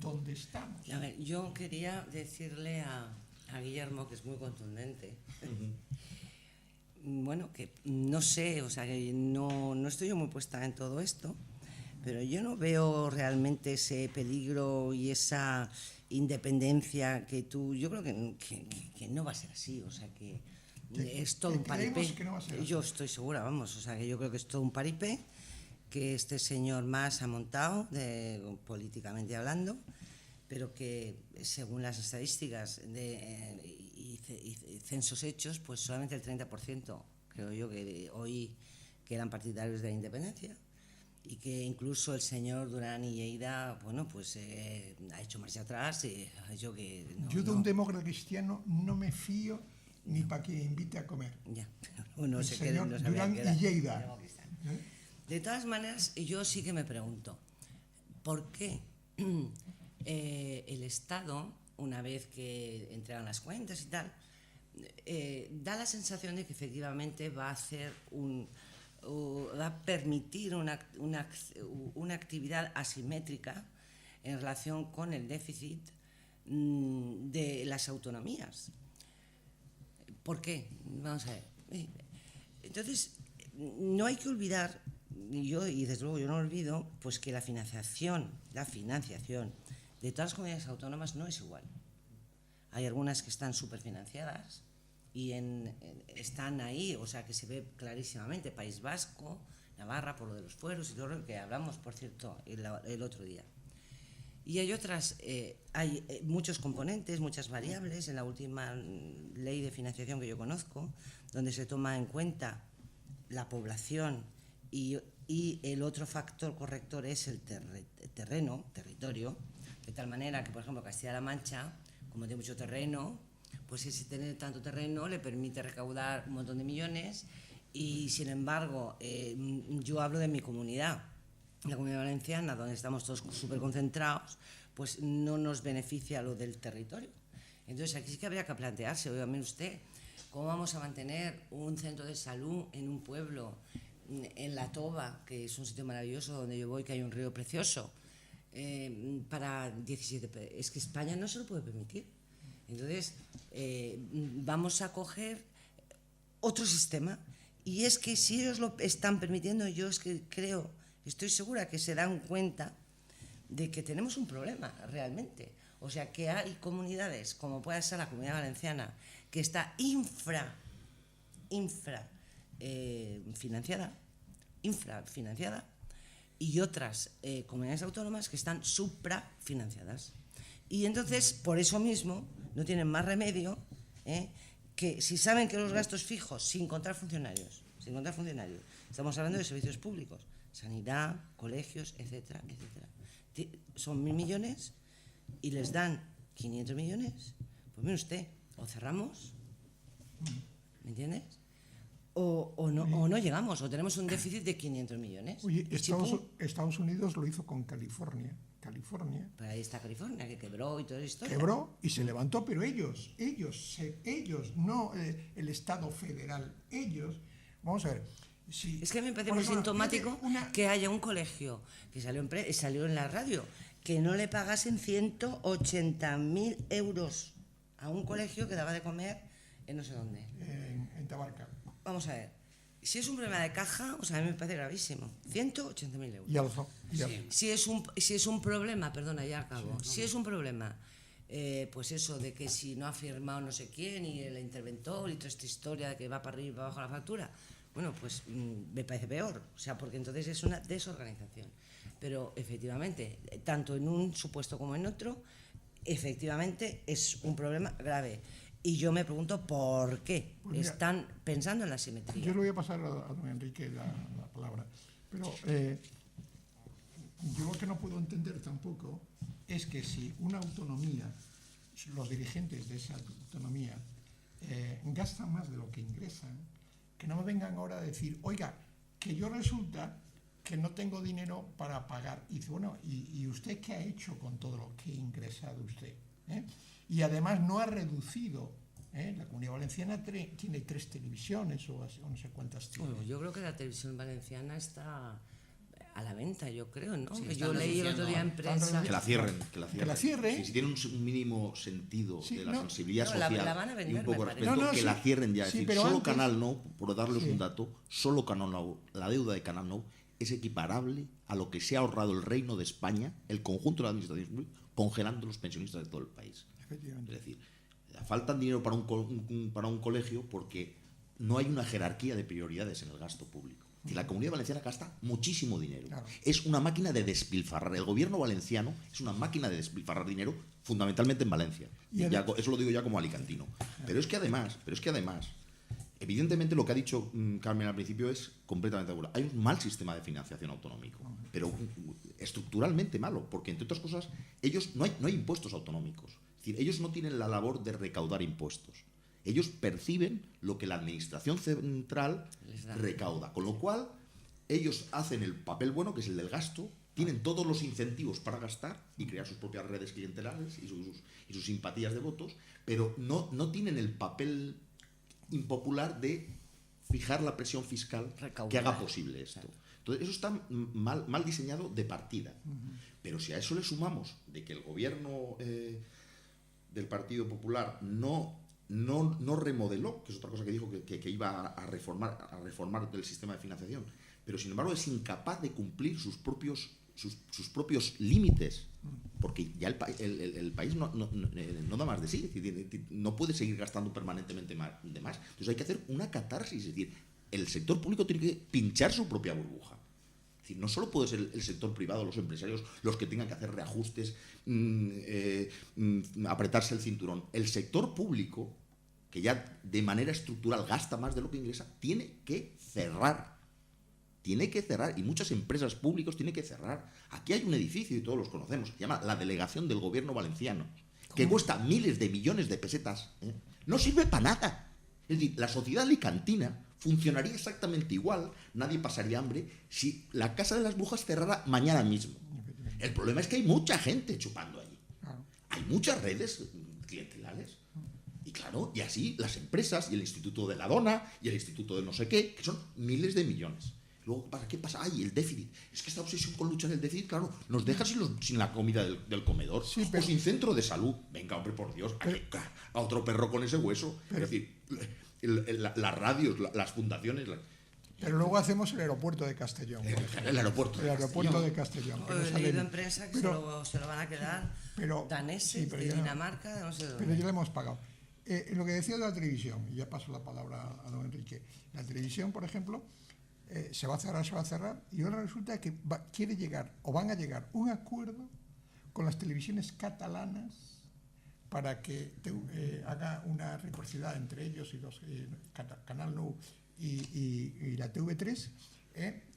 ¿dónde estamos? A ver, yo quería decirle a Guillermo, que es muy contundente, bueno, que no sé, o sea, que no estoy yo muy puesta en todo esto, pero yo no veo realmente ese peligro y esa independencia que tú... Yo creo que no va a ser así, o sea, que es todo un paripé. Que no va a ser así. Yo estoy segura, vamos, o sea, que yo creo que es todo un paripé, que este señor Mas ha montado, políticamente hablando, pero que según las estadísticas y censos hechos, pues solamente el 30%, creo yo, que hoy que eran partidarios de la independencia, y que incluso el señor Durán y Lleida, bueno, pues ha hecho marcha atrás. Yo de un demócrata cristiano no me fío ni para que invite a comer. Ya, uno el se señor no Durán y Lleida. De todas maneras, yo sí que me pregunto, ¿por qué el Estado, una vez que entregan las cuentas y tal, da la sensación de que efectivamente va a hacer va a permitir una actividad asimétrica en relación con el déficit de las autonomías? ¿Por qué? Vamos a ver. Entonces, no hay que olvidar, y desde luego yo no olvido, pues que la financiación de todas las comunidades autónomas no es igual. Hay algunas que están superfinanciadas y están ahí, o sea que se ve clarísimamente, País Vasco, Navarra, por lo de los fueros y todo lo que hablamos, por cierto, el otro día. Y hay otras, hay muchos componentes, muchas variables en la última ley de financiación que yo conozco, donde se toma en cuenta la población y el otro factor corrector es el territorio, de tal manera que, por ejemplo, Castilla-La Mancha, como tiene mucho terreno, pues ese tener tanto terreno le permite recaudar un montón de millones y, sin embargo, yo hablo de mi comunidad, la Comunidad Valenciana, donde estamos todos súper concentrados, pues no nos beneficia lo del territorio. Entonces aquí sí que habría que plantearse, oiga, mire usted, ¿cómo vamos a mantener un centro de salud en un pueblo, en La Toba, que es un sitio maravilloso donde yo voy, que hay un río precioso, para 17? Es que España no se lo puede permitir. Entonces, vamos a coger otro sistema. Y es que si ellos lo están permitiendo, yo es que estoy segura que se dan cuenta de que tenemos un problema realmente. O sea, que hay comunidades, como puede ser la Comunidad Valenciana, que está infrafinanciada, y otras comunidades autónomas que están suprafinanciadas. Y entonces, por eso mismo, no tienen más remedio que, si saben que los gastos fijos, sin contar funcionarios, estamos hablando de servicios públicos, sanidad, colegios, etcétera, son 1.000 millones y les dan 500 millones, pues mire usted, o cerramos, ¿me entiendes? O no llegamos, o tenemos un déficit de 500 millones. Oye, Estados Unidos lo hizo con California. Pero ahí está California, que quebró y toda la historia. Quebró y se levantó, pero ellos, no el Estado federal, ellos. Vamos a ver. Si, es que me parece muy sintomático que haya un colegio que salió en la radio, que no le pagasen 180.000 euros a un colegio que daba de comer en no sé dónde. En Tabarca. Vamos a ver. Si es un problema de caja, o sea, a mí me parece gravísimo. 180.000 euros. Y alzo. Si es un problema, perdona, ya acabo. Si es un problema, pues eso, de que si no ha firmado no sé quién y el interventor y toda esta historia de que va para arriba y para abajo la factura, bueno, pues me parece peor. O sea, porque entonces es una desorganización. Pero efectivamente, tanto en un supuesto como en otro, efectivamente es un problema grave. Y yo me pregunto por qué están pensando en la simetría. Yo le voy a pasar a don Enrique la palabra, pero yo lo que no puedo entender tampoco es que si una autonomía, los dirigentes de esa autonomía gastan más de lo que ingresan, que no me vengan ahora a decir, oiga, que yo resulta que no tengo dinero para pagar. Y dice, bueno, ¿y usted qué ha hecho con todo lo que ha ingresado usted? Y además no ha reducido La Comunidad Valenciana tiene 3 televisiones o no sé cuántas tiene. Bueno, yo creo que la televisión valenciana está a la venta, yo creo, ¿no? Sí, Yo leí el otro día en prensa. Que la cierren. Que la cierren. Si tiene un mínimo sentido Sí, de la no. sensibilidad No, la social van a y vender, un poco me respeto, parece. No, que sí. la cierren ya. Sí, Es decir, pero solo antes- Canal Nou, por darles Sí. un dato, solo Canal Nou, la deuda de Canal Nou es equiparable a lo que se ha ahorrado el Reino de España, el conjunto de la administración pública, congelando los pensionistas de todo el país. Efectivamente. Es decir, faltan dinero para un colegio porque no hay una jerarquía de prioridades en el gasto público. Es decir, la Comunidad Valenciana gasta muchísimo dinero. Claro. Es una máquina de despilfarrar. El gobierno valenciano es una máquina de despilfarrar dinero, fundamentalmente en Valencia. Y Eso lo digo ya como alicantino. Pero es que además, evidentemente lo que ha dicho Carmen al principio es completamente de acuerdo. Hay un mal sistema de financiación autonómico, pero estructuralmente malo, porque entre otras cosas, no hay impuestos autonómicos. Es decir, ellos no tienen la labor de recaudar impuestos. Ellos perciben lo que la administración central Les da. recauda, con lo cual ellos hacen el papel bueno, que es el del gasto, tienen todos los incentivos para gastar y crear sus propias redes clientelares y sus simpatías de votos, pero no tienen el papel impopular de fijar la presión fiscal Recaudar. que haga posible esto. Entonces, eso está mal diseñado de partida. Pero si a eso le sumamos de que el gobierno del Partido Popular no remodeló, que es otra cosa que dijo que iba a reformar el sistema de financiación, pero sin embargo es incapaz de cumplir sus propios límites, porque ya el país no da más de sí, es decir, no puede seguir gastando permanentemente de más. Entonces hay que hacer una catarsis, es decir, el sector público tiene que pinchar su propia burbuja. Es decir, no solo puede ser el sector privado, los empresarios, los que tengan que hacer reajustes, apretarse el cinturón. El sector público, que ya de manera estructural gasta más de lo que ingresa, tiene que cerrar. Y muchas empresas públicas tienen que cerrar. Aquí hay un edificio, y todos los conocemos, que se llama la Delegación del Gobierno Valenciano, que cuesta miles de millones de pesetas. No sirve para nada. Es decir, la sociedad alicantina funcionaría exactamente igual, nadie pasaría hambre, si la Casa de las Brujas cerrara mañana mismo. El problema es que hay mucha gente chupando allí. Claro. Hay muchas redes clientelares. Y claro, y así las empresas, y el Instituto de la Dona, y el Instituto de no sé qué, que son miles de millones. Luego, ¿qué pasa? ¡Ay, el déficit! Es que esta obsesión con luchar el déficit, claro, nos deja sin la comida del comedor, Sí, pero- o sin centro de salud. Venga, hombre, por Dios, a otro perro con ese hueso. Es decir, las radios, las fundaciones... Pero luego hacemos el aeropuerto de Castellón. por ejemplo. El aeropuerto. El aeropuerto de Castellón. que no He sale leído ni- en prensa que pero- se lo van a quedar pero- daneses, sí, pero de ya- Dinamarca, de no sé de Pero dónde. ya le hemos pagado. Lo que decía de la televisión, y ya paso la palabra a don Enrique. La televisión, por ejemplo, se va a cerrar, y ahora resulta que quiere llegar, o van a llegar, un acuerdo con las televisiones catalanas para que haga una reciprocidad entre ellos y los Canal Nou y la TV3,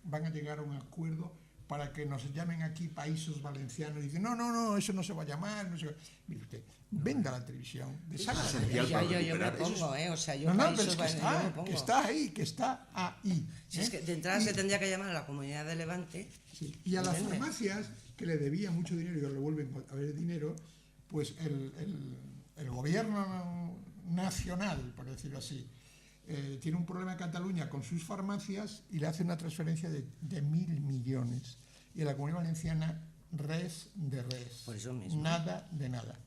van a llegar a un acuerdo para que nos llamen aquí Países Valencianos y dicen, no, eso no se va a llamar, no se va. Mire usted, venda la televisión, salga la esencial. televisión. para Yo me recuperar. Eso pongo, o sea, yo No, Países pero es que Valencianos, yo me pongo. que está ahí, que está ahí. Si es que de entrada se tendría que llamar a la Comunidad de Levante. Sí, y a las ¿entiendes? farmacias que le debía mucho dinero y ahora le vuelven a ver dinero, pues el gobierno nacional, por decirlo así, tiene un problema en Cataluña con sus farmacias y le hace una transferencia de 1.000 millones. Y a la Comunidad Valenciana, res de res. Por eso mismo. Nada de nada.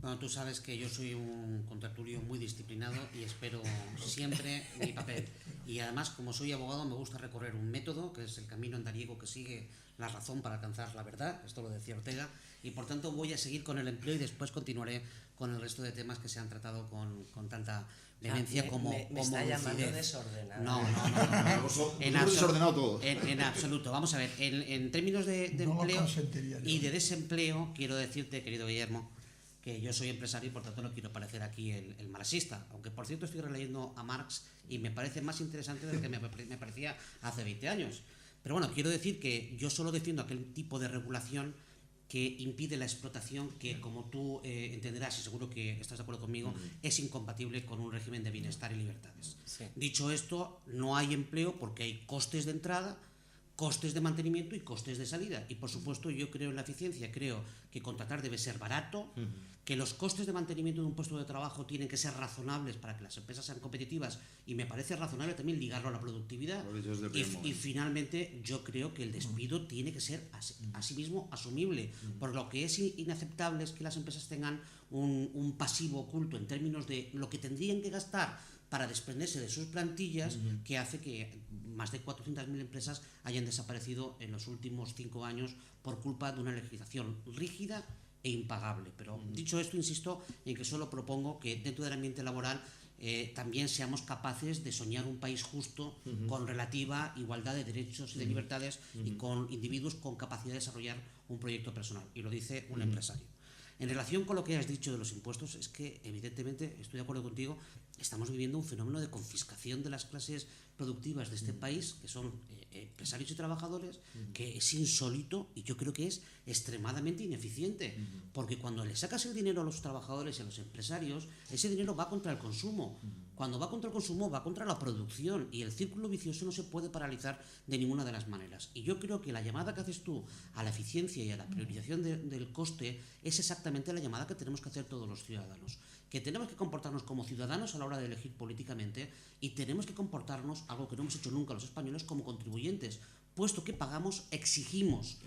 Bueno, tú sabes que yo soy un contertulio muy disciplinado y espero siempre mi papel. Y además, como soy abogado, me gusta recorrer un método, que es el camino andariego que sigue la razón para alcanzar la verdad. Esto lo decía Ortega. Y por tanto voy a seguir con el empleo y después continuaré con el resto de temas que se han tratado con tanta vehemencia como me está llamando lucidez. desordenada. No. Hemos desordenado todo. En absoluto. Vamos a ver, en términos de No lo empleo consentiría yo. y de desempleo, quiero decirte, querido Guillermo, que yo soy empresario y por tanto no quiero parecer aquí el marxista, aunque por cierto estoy releyendo a Marx y me parece más interesante de lo que me parecía hace 20 años. Pero bueno, quiero decir que yo solo defiendo aquel tipo de regulación que impide la explotación que, como tú entenderás y seguro que estás de acuerdo conmigo, es incompatible con un régimen de bienestar y libertades. Sí. Dicho esto, no hay empleo porque hay costes de entrada, costes de mantenimiento y costes de salida. Y por supuesto yo creo en la eficiencia, creo que contratar debe ser barato, que los costes de mantenimiento de un puesto de trabajo tienen que ser razonables para que las empresas sean competitivas, y me parece razonable también ligarlo a la productividad. Y finalmente yo creo que el despido tiene que ser asimismo asumible, por lo que es inaceptable es que las empresas tengan un pasivo oculto en términos de lo que tendrían que gastar para desprenderse de sus plantillas, que hace que más de 400.000 empresas hayan desaparecido en los últimos 5 años por culpa de una legislación rígida e impagable. Pero dicho esto, insisto en que solo propongo que dentro del ambiente laboral también seamos capaces de soñar un país justo, con relativa igualdad de derechos y de libertades, y con individuos con capacidad de desarrollar un proyecto personal. Y lo dice un empresario. En relación con lo que has dicho de los impuestos, es que evidentemente, estoy de acuerdo contigo, estamos viviendo un fenómeno de confiscación de las clases productivas de este país, que son empresarios y trabajadores, que es insólito y yo creo que es extremadamente ineficiente, porque cuando le sacas el dinero a los trabajadores y a los empresarios, ese dinero va contra el consumo. Cuando va contra el consumo, va contra la producción, y el círculo vicioso no se puede paralizar de ninguna de las maneras. Y yo creo que la llamada que haces tú a la eficiencia y a la priorización del coste es exactamente la llamada que tenemos que hacer todos los ciudadanos, que tenemos que comportarnos como ciudadanos a la hora de elegir políticamente, y tenemos que comportarnos, algo que no hemos hecho nunca los españoles, como contribuyentes. Puesto que pagamos, exigimos.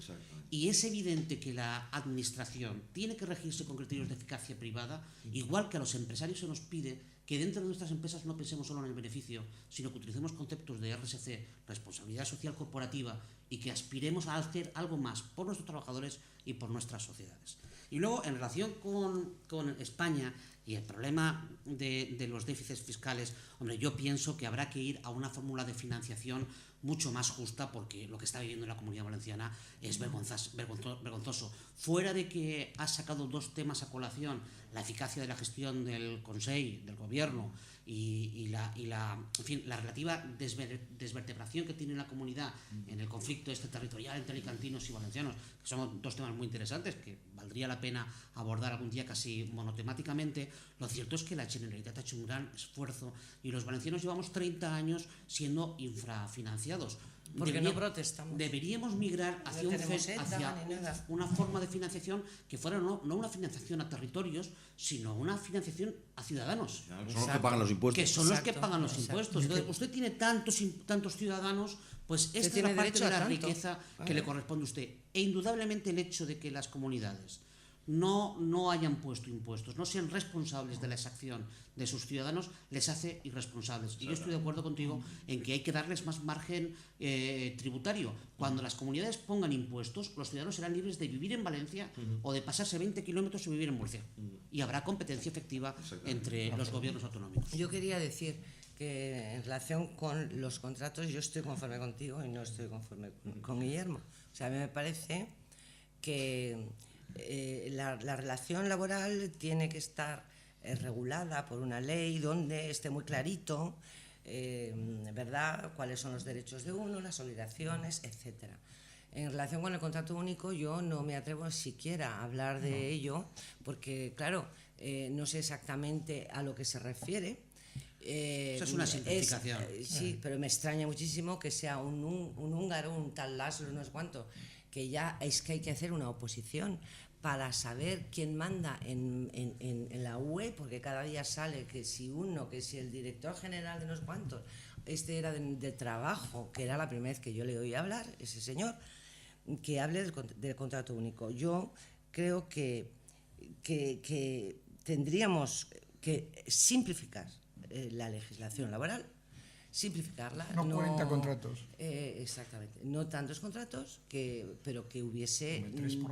Y es evidente que la administración tiene que regirse con criterios de eficacia privada, igual que a los empresarios se nos pide que dentro de nuestras empresas no pensemos solo en el beneficio, sino que utilicemos conceptos de RSC, responsabilidad social corporativa, y que aspiremos a hacer algo más por nuestros trabajadores y por nuestras sociedades. Y luego, en relación con España y el problema de los déficits fiscales, hombre, yo pienso que habrá que ir a una fórmula de financiación mucho más justa, porque lo que está viviendo la Comunidad Valenciana es vergonzoso. Fuera de que has sacado 2 temas a colación, la eficacia de la gestión del Consell, del Gobierno, y la relativa desvertebración que tiene la comunidad en el conflicto territorial entre alicantinos y valencianos, que son 2 temas muy interesantes que valdría la pena abordar algún día casi monotemáticamente. Lo cierto es que la Generalitat ha hecho un gran esfuerzo, y los valencianos llevamos 30 años siendo infrafinanciados. Porque no protestamos. Deberíamos migrar hacia una forma de financiación que fuera no una financiación a territorios, sino una financiación a ciudadanos. Son los que pagan los impuestos. Que son los que pagan los impuestos. Entonces, usted tiene tantos ciudadanos, pues esta es la parte de la riqueza que le corresponde a usted. E indudablemente el hecho de que las comunidades no hayan puesto impuestos, no sean responsables de la exacción de sus ciudadanos, les hace irresponsables. Y yo estoy de acuerdo contigo en que hay que darles más margen tributario. Cuando las comunidades pongan impuestos, los ciudadanos serán libres de vivir en Valencia o de pasarse 20 kilómetros y vivir en Murcia. Y habrá competencia efectiva entre los gobiernos autonómicos. Yo quería decir que en relación con los contratos, yo estoy conforme contigo y no estoy conforme con Guillermo. O sea, a mí me parece que la relación laboral tiene que estar regulada por una ley donde esté muy clarito, ¿verdad?, cuáles son los derechos de uno, las obligaciones, etcétera. En relación con el contrato único, yo no me atrevo siquiera a hablar de ello, porque, claro, no sé exactamente a lo que se refiere. Eso es una simplificación. Sí, pero me extraña muchísimo que sea un húngaro, un tal Laszlo, no sé cuánto, que ya es que hay que hacer una oposición para saber quién manda en la UE, porque cada día sale que si el director general de no sé cuántos, este era de trabajo, que era la primera vez que yo le oí hablar, ese señor, que hable del contrato único. Yo creo que tendríamos que simplificar la legislación laboral, simplificarla. No 40 contratos. Exactamente. No tantos contratos, pero que hubiese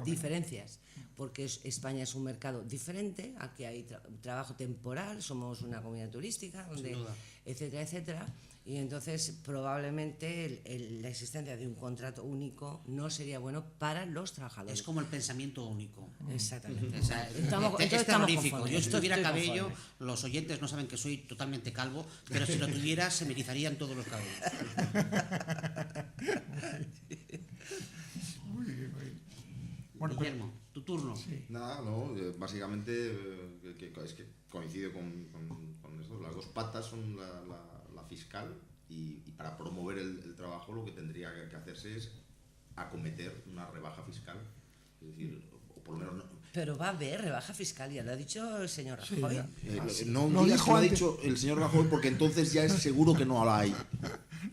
diferencias, porque España es un mercado diferente, aquí hay trabajo temporal, somos una comunidad turística, donde, etcétera, etcétera. Y entonces probablemente la existencia de un contrato único no sería bueno para los trabajadores. Es como el pensamiento único. Exactamente. O sea, es terrorífico. Yo si tuviera cabello, los oyentes no saben que soy totalmente calvo, pero si lo tuviera se me erizarían todos los cabellos. Muy bien, muy bien. Bueno, Guillermo, tu turno. Sí. Nada, no, básicamente es que coincido con esto. Las 2 patas son la fiscal, y para promover el trabajo lo que tendría que hacerse es acometer una rebaja fiscal, es decir, o por lo menos... Pero va a haber rebaja fiscal, ya lo ha dicho el señor Sí, Rajoy. ya. no Lo digas dijo que lo ha antes. dicho el señor Rajoy, porque entonces ya es seguro que no la hay.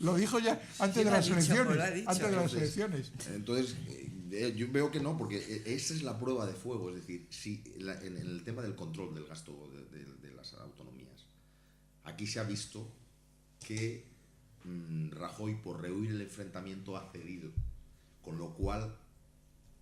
Lo dijo ya antes ¿Quién de lo ha las dicho? elecciones. Lo ha dicho. Antes de las elecciones. Entonces, yo veo que no, porque esa es la prueba de fuego. Es decir, si en el tema del control del gasto de las autonomías, aquí se ha visto que Rajoy, por rehuir el enfrentamiento, ha cedido, con lo cual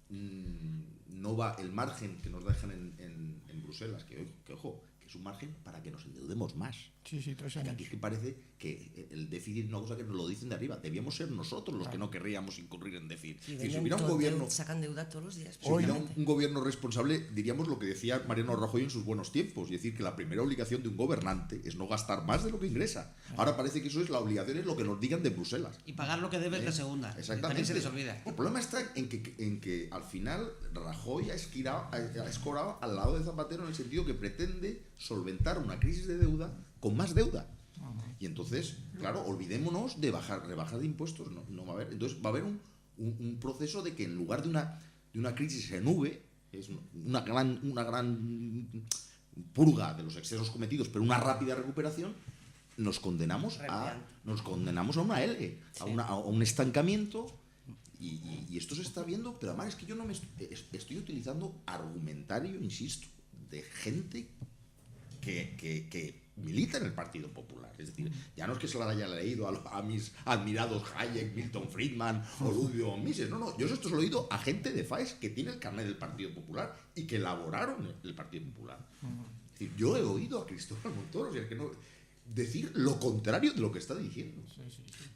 no va el margen que nos dejan en Bruselas, que ojo, que es un margen para que nos endeudemos más. Sí, 3 Aquí años. es que parece que el déficit es una cosa que nos lo dicen de arriba. Debíamos ser nosotros los que no querríamos incurrir en déficit. Sí, Si hubiera un gobierno, sacan deuda todos los días. si hubiera prácticamente. un gobierno responsable, diríamos lo que decía Mariano Rajoy en sus buenos tiempos, es decir, que la primera obligación de un gobernante es no gastar más de lo que ingresa. Ahora parece que eso es la obligación, es lo que nos digan de Bruselas. Y pagar lo que debes de segunda. Exactamente. También se les olvida. El problema está en que al final Rajoy ha escorado al lado de Zapatero en el sentido que pretende solventar una crisis de deuda con más deuda. Y entonces, claro, olvidémonos de rebajar de impuestos. No va a haber. Entonces va a haber un proceso de que en lugar de una crisis en V, es una gran purga de los excesos cometidos, pero una rápida recuperación, nos condenamos a una L, a un estancamiento. Y esto se está viendo, pero además es que yo no me estoy utilizando argumentario, insisto, de gente que milita en el Partido Popular. Es decir, ya no es que se la haya leído a mis admirados Hayek, Milton Friedman o Ludwig Mises. No, yo esto se lo he oído a gente de FAES que tiene el carnet del Partido Popular y que elaboraron el Partido Popular. Es decir, yo he oído a Cristóbal Montoro, o sea, que no, decir lo contrario de lo que está diciendo.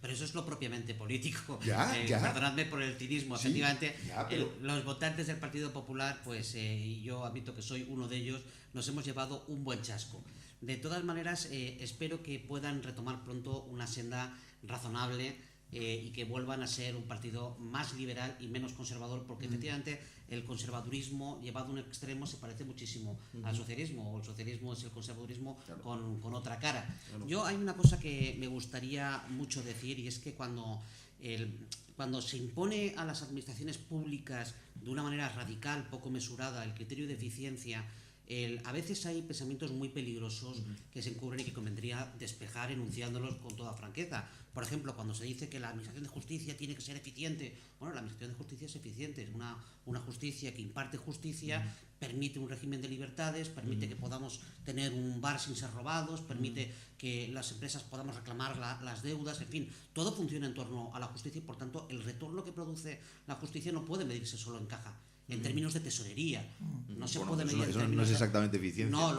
Pero eso es lo propiamente político. Ya. Perdonadme por el cinismo. Sí, Efectivamente, ya, pero- los votantes del Partido Popular, pues, y yo admito que soy uno de ellos, nos hemos llevado un buen chasco. De todas maneras, espero que puedan retomar pronto una senda razonable y que vuelvan a ser un partido más liberal y menos conservador, porque efectivamente el conservadurismo llevado a un extremo se parece muchísimo al socialismo, o el socialismo es el conservadurismo con otra cara. Yo hay una cosa que me gustaría mucho decir, y es que cuando se impone a las administraciones públicas de una manera radical, poco mesurada, el criterio de eficiencia, a veces hay pensamientos muy peligrosos que se encubren y que convendría despejar enunciándolos con toda franqueza. Por ejemplo, cuando se dice que la administración de justicia tiene que ser eficiente, bueno, la administración de justicia es eficiente, es una justicia que imparte justicia, permite un régimen de libertades, permite que podamos tener un bar sin ser robados, permite que las empresas podamos reclamar las deudas, en fin, todo funciona en torno a la justicia y por tanto el retorno que produce la justicia no puede medirse solo en caja. En términos de tesorería, no se puede medir. Eso no es exactamente eficiencia. No,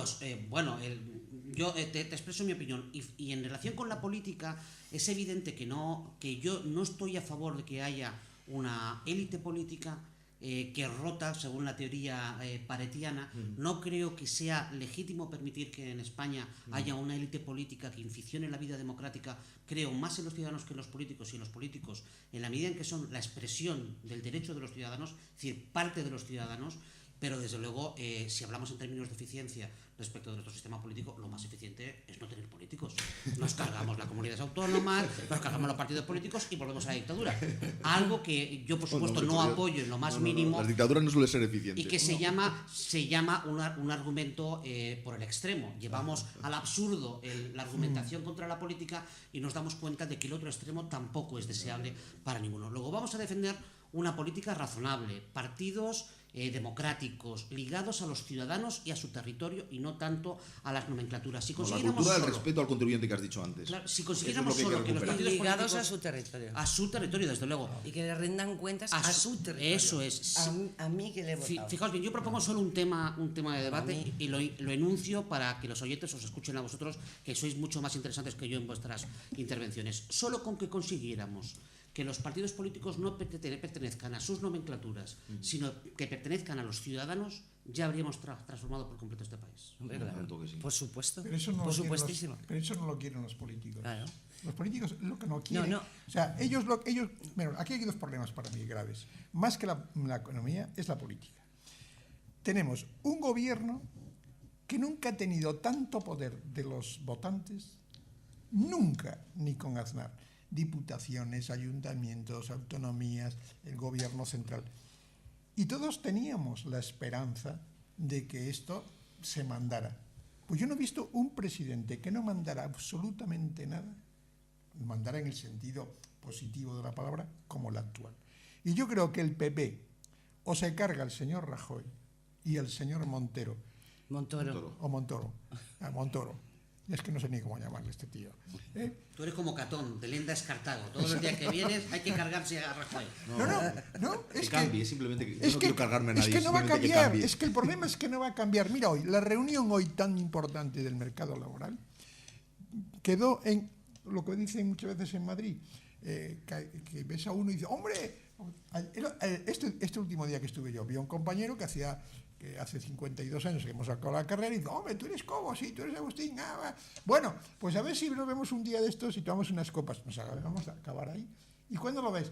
yo te expreso mi opinión. Y en relación con la política, es evidente que yo no estoy a favor de que haya una élite política que rota según la teoría paretiana. No creo que sea legítimo permitir que en España haya una élite política que inficione la vida democrática. Creo más en los ciudadanos que en los políticos, y en los políticos, en la medida en que son la expresión del derecho de los ciudadanos, es decir, parte de los ciudadanos. Pero desde luego, si hablamos en términos de eficiencia respecto de nuestro sistema político, lo más eficiente es no tener políticos. Nos cargamos las comunidades autónomas, nos cargamos los partidos políticos y volvemos a la dictadura. Algo que yo, por supuesto, no apoyo en lo más mínimo. Las dictaduras no suelen ser eficientes. Y que se llama un argumento por el extremo. Llevamos al absurdo la argumentación contra la política y nos damos cuenta de que el otro extremo tampoco es deseable para ninguno. Luego vamos a defender una política razonable, partidos democráticos, ligados a los ciudadanos y a su territorio y no tanto a las nomenclaturas. Si La consiguiéramos cultura del solo- respeto al contribuyente que has dicho antes. Claro, si consiguiéramos Eso es lo que hay solo que que los recuperar. partidos Ligados políticos- a su territorio. a su territorio, desde luego. Y que le rendan cuentas a su territorio. Eso es. A mí que le he votado. Fijaos bien, yo propongo solo un tema de debate mí. y lo enuncio para que los oyentes os escuchen a vosotros, que sois mucho más interesantes que yo en vuestras intervenciones. Solo con que consiguiéramos que los partidos políticos no pertenezcan a sus nomenclaturas, sino que pertenezcan a los ciudadanos, ya habríamos transformado por completo este país. Hombre, claro. Momento que sí. Por supuesto. Pero eso no por lo quieren supuestísimo. pero eso no lo quieren los políticos. Claro. Los políticos lo que no quieren. No. O sea, bueno, aquí hay dos problemas para mí graves. Más que la economía, es la política. Tenemos un gobierno que nunca ha tenido tanto poder de los votantes nunca, ni con Aznar. Diputaciones, ayuntamientos, autonomías, el gobierno central. Y todos teníamos la esperanza de que esto se mandara. Pues yo no he visto un presidente que no mandara absolutamente nada, mandara en el sentido positivo de la palabra, como el actual. Y yo creo que el PP o se carga el señor Rajoy y el señor Montoro. Montoro. Es que no sé ni cómo llamarle a este tío. Tú eres como Catón, de Lenda Escartago. Todos los días que vienes hay que cargarse a Rajoy. No, es que cambie, simplemente que yo no que, quiero cargarme a nadie. Es que no va a cambiar, es que el problema es que no va a cambiar. Mira, hoy, la reunión hoy tan importante del mercado laboral quedó en lo que dicen muchas veces en Madrid, que ves a uno y dice, hombre, este último día que estuve yo, vi a un compañero que hace 52 años que hemos sacado la carrera y dice, hombre, tú eres Cobo, sí, tú eres Agustín. Bueno, pues a ver si nos vemos un día de estos y tomamos unas copas. Nos vamos a acabar ahí. ¿Y cuándo lo ves?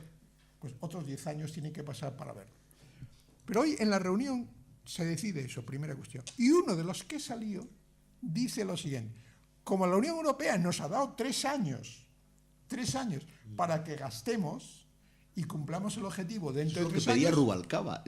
Pues otros 10 años tienen que pasar para verlo. Pero hoy en la reunión se decide eso, primera cuestión. Y uno de los que salió dice lo siguiente: como la Unión Europea nos ha dado 3 años para que gastemos y cumplamos el objetivo dentro de 3 años. Es lo que pedía Rubalcaba.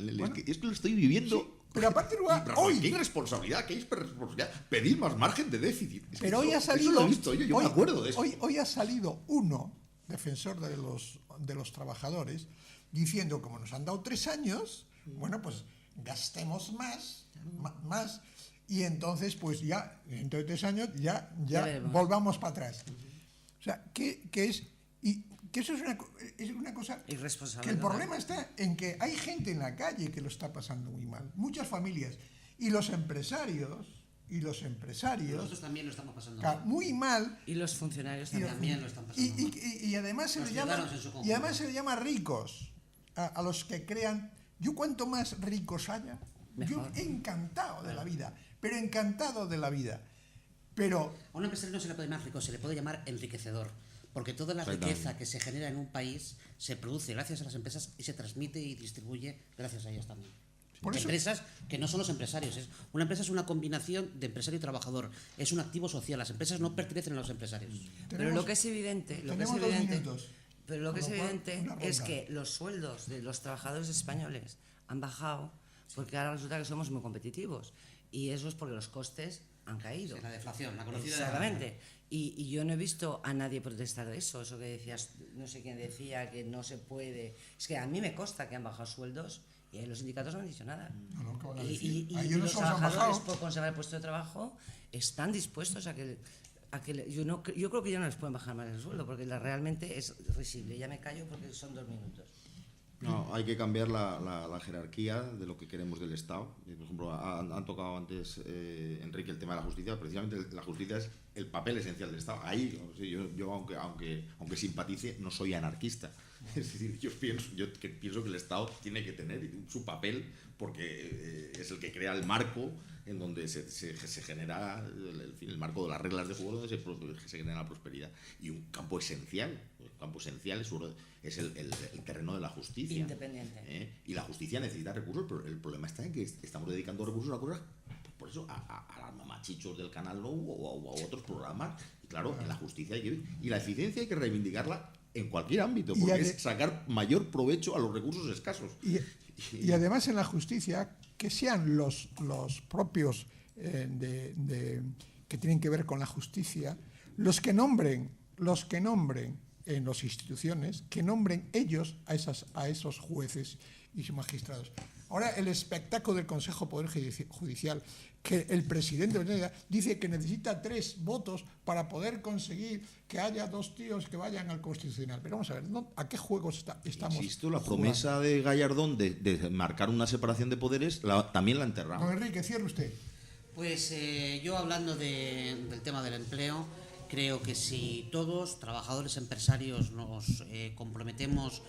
Esto lo estoy viviendo. Sí, pero aparte, hoy. ¿Qué irresponsabilidad? ¿Qué irresponsabilidad? Pedir más margen de déficit. Pero hoy ha salido. Eso lo he visto yo me acuerdo de eso. Hoy ha salido uno, defensor de los trabajadores, diciendo, como nos han dado 3 años, bueno, pues gastemos más. Y entonces, pues ya, dentro de 3 años, ya volvamos para atrás. O sea, que eso es una cosa irresponsable. Que el problema está en que hay gente en la calle que lo está pasando muy mal, muchas familias, y los empresarios. Nosotros también lo estamos pasando mal. Muy mal. Y los funcionarios también lo están pasando mal. Y además se le llama ricos a los que crean. Yo cuanto más ricos haya, mejor. Yo encantado de la vida, pero encantado de la vida. Pero a un empresario no se le puede llamar rico, se le puede llamar enriquecedor. Porque toda la riqueza que se genera en un país se produce gracias a las empresas y se transmite y distribuye gracias a ellas también. Empresas que no son los empresarios. Una empresa es una combinación de empresario y trabajador. Es un activo social. Las empresas no pertenecen a los empresarios. Pero lo que es evidente, es que los sueldos de los trabajadores españoles han bajado porque ahora resulta que somos muy competitivos. Y eso es porque los costes han caído. Sí, la deflación, la conocida. Exactamente. Y yo no he visto a nadie protestar de eso. Eso que decías, no sé quién decía, que no se puede. Es que a mí me consta que han bajado sueldos y los sindicatos no han dicho nada. Y los trabajadores, por conservar el puesto de trabajo, están dispuestos a que yo creo que ya no les pueden bajar más el sueldo, porque realmente es risible. Ya me callo porque son 2 minutos. No, hay que cambiar la jerarquía de lo que queremos del Estado. Por ejemplo, han tocado antes, Enrique, el tema de la justicia. Precisamente la justicia es el papel esencial del Estado. Ahí, yo aunque simpatice, no soy anarquista. Es decir, yo pienso que el Estado tiene que tener su papel, porque es el que crea el marco en donde se genera el marco de las reglas de juego, donde se genera la prosperidad. Y un campo esencial es el terreno de la justicia. Independiente. Y la justicia necesita recursos, pero el problema está en que estamos dedicando recursos a cosas, por eso, a las mamachichos del Canal No o a otros programas. Y claro, en la justicia y la eficiencia hay que reivindicarla en cualquier ámbito, porque es sacar mayor provecho a los recursos escasos. Y además en la justicia, que sean los propios que tienen que ver con la justicia, los que nombren en las instituciones, que nombren ellos a esos jueces y magistrados. Ahora el espectáculo del Consejo de Poder Judicial, que el presidente dice que necesita 3 votos para poder conseguir que haya 2 tíos que vayan al Constitucional. Pero vamos a ver, ¿a qué juegos estamos? Insisto, la promesa de Gallardón de marcar una separación de poderes también la enterramos. Don Enrique, cierre usted. Pues yo hablando del tema del empleo, creo que si todos, trabajadores, empresarios, nos comprometemos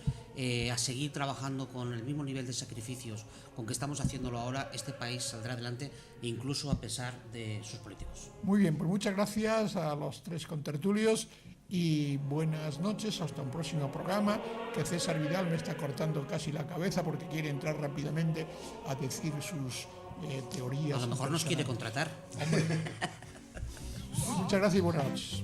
a seguir trabajando con el mismo nivel de sacrificios con que estamos haciéndolo ahora, este país saldrá adelante, incluso a pesar de sus políticos. Muy bien, pues muchas gracias a los 3 contertulios y buenas noches, hasta un próximo programa, que César Vidal me está cortando casi la cabeza porque quiere entrar rápidamente a decir sus teorías. A lo mejor nos quiere contratar. Muchas gracias y buenas noches.